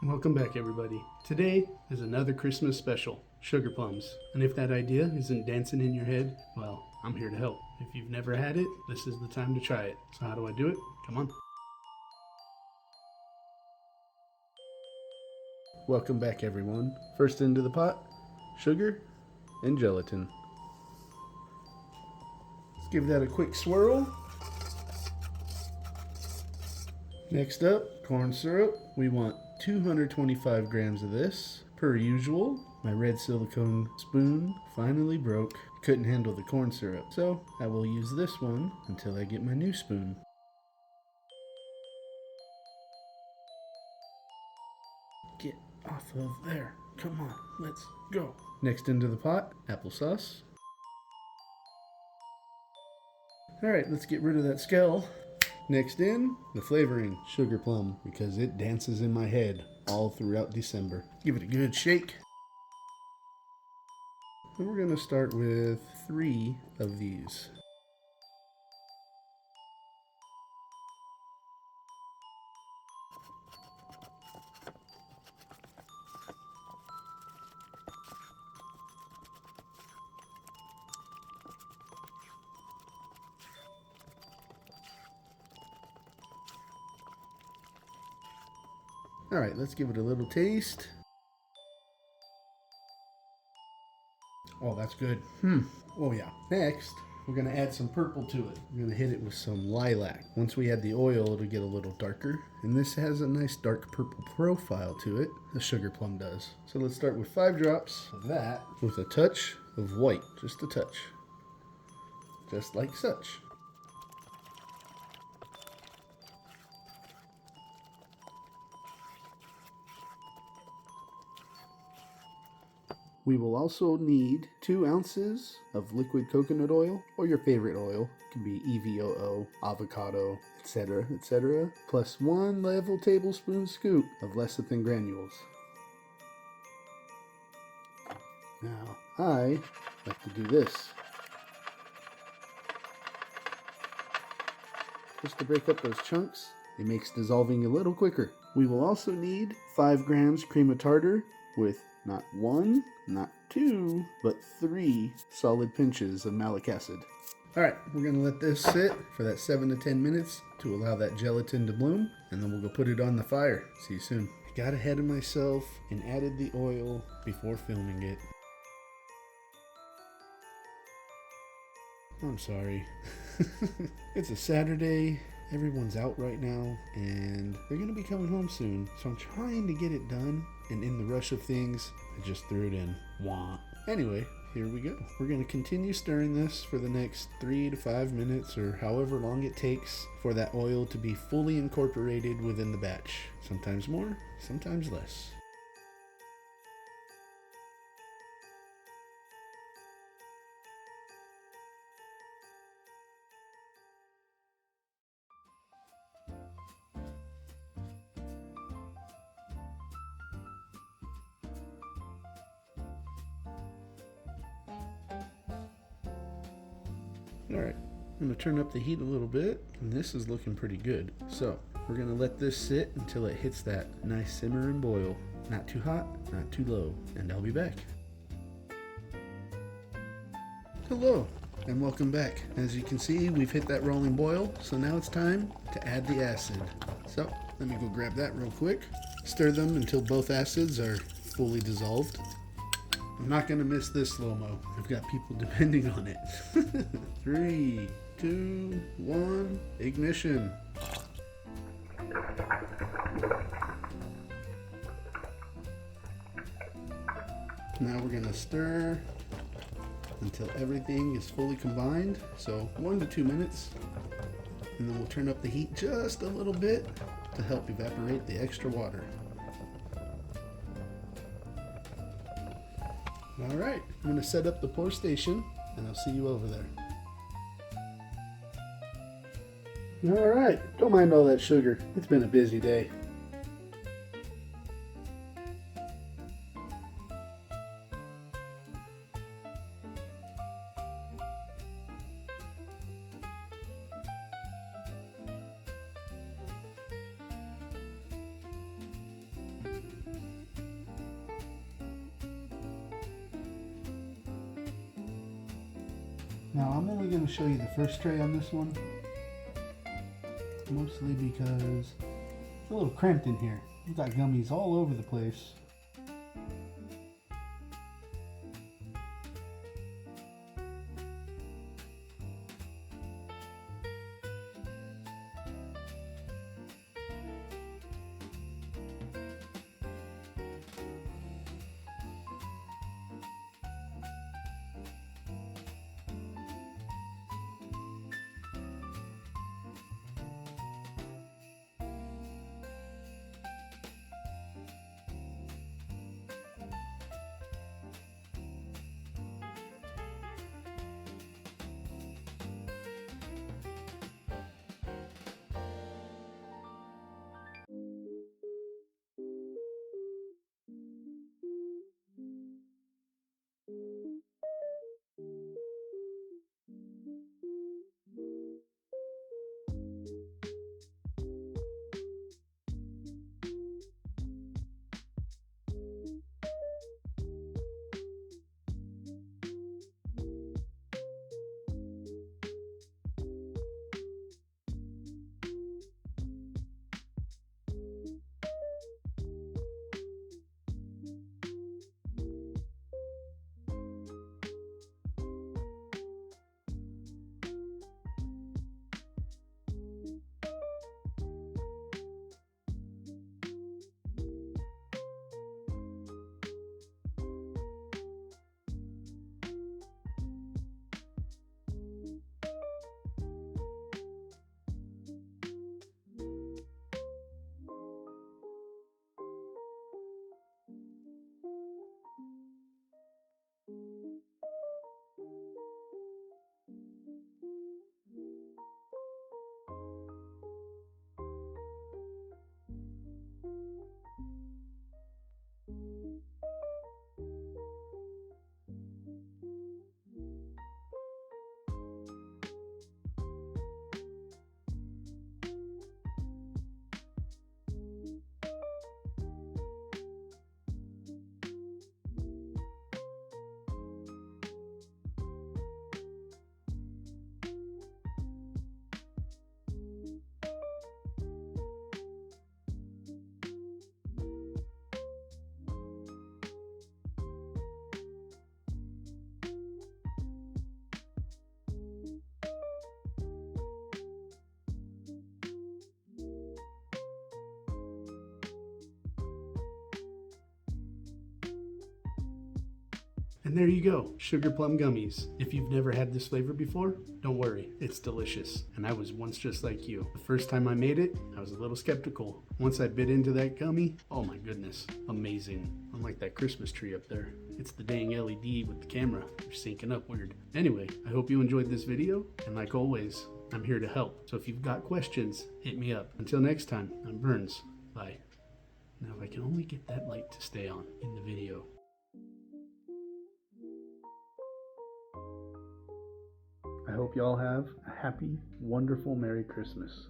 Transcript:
Welcome back, everybody. Today is another Christmas special, Sugar Plums. And if that idea isn't dancing in your head, well, I'm here to help. If you've never had it, this is the time to try it. So how do I do it? Come on. Welcome back, everyone. First into the pot, sugar and gelatin. Let's give that a quick swirl. Next up, corn syrup. We want 225 grams of this. Per usual, my red silicone spoon finally broke. Couldn't handle the corn syrup, so I will use this one until I get my new spoon. Get off of there. Come on, let's go. Next into the pot, applesauce. Alright, let's get rid of that scale. Next in, the flavoring, Sugar Plum, because it dances in my head all throughout December. Give it a good shake. And we're going to start with 3 of these. All right, let's give it a little taste. Oh, that's good. Oh yeah. Next, we're gonna add some purple to it. We're gonna hit it with some lilac. Once we add the oil, it'll get a little darker. And this has a nice dark purple profile to it. The Sugar Plum does. So let's start with 5 drops of that with a touch of white. Just a touch. Just like such. We will also need 2 ounces of liquid coconut oil, or your favorite oil. It can be EVOO, avocado, etc., etc., plus 1 level tablespoon scoop of lecithin granules. Now, I like to do this, just to break up those chunks. It makes dissolving a little quicker. We will also need 5 grams cream of tartar with not 1, not 2, but 3 solid pinches of malic acid. Alright, we're going to let this sit for that 7 to 10 minutes to allow that gelatin to bloom, and then we'll go put it on the fire. See you soon. I got ahead of myself and added the oil before filming it. I'm sorry. It's a Saturday. Everyone's out right now, and they're going to be coming home soon. So I'm trying to get it done, and in the rush of things, I just threw it in. Wah. Anyway, here we go. We're going to continue stirring this for the next 3 to 5 minutes, or however long it takes for that oil to be fully incorporated within the batch. Sometimes more, sometimes less. Alright, I'm going to turn up the heat a little bit, and this is looking pretty good. So, we're going to let this sit until it hits that nice simmer and boil. Not too hot, not too low, and I'll be back. Hello, and welcome back. As you can see, we've hit that rolling boil, so now it's time to add the acid. So, let me go grab that real quick. Stir them until both acids are fully dissolved. I'm not going to miss this slow-mo. I've got people depending on it. 3, 2, 1, ignition. Now we're going to stir until everything is fully combined. So 1 to 2 minutes. And then we'll turn up the heat just a little bit to help evaporate the extra water. Alright, I'm going to set up the pour station, and I'll see you over there. Alright, don't mind all that sugar. It's been a busy day. Now I'm only going to show you the first tray on this one, mostly because it's a little cramped in here. We've got gummies all over the place. And there you go, Sugar Plum gummies. If you've never had this flavor before, don't worry, it's delicious. And I was once just like you. The first time I made it, I was a little skeptical. Once I bit into that gummy, oh my goodness, amazing. Unlike that Christmas tree up there. It's the dang LED with the camera. They're syncing up weird. Anyway, I hope you enjoyed this video, and like always, I'm here to help. So if you've got questions, hit me up. Until next time, I'm Burns. Bye. Now if I can only get that light to stay on in the video. I hope you all have a happy, wonderful Merry Christmas.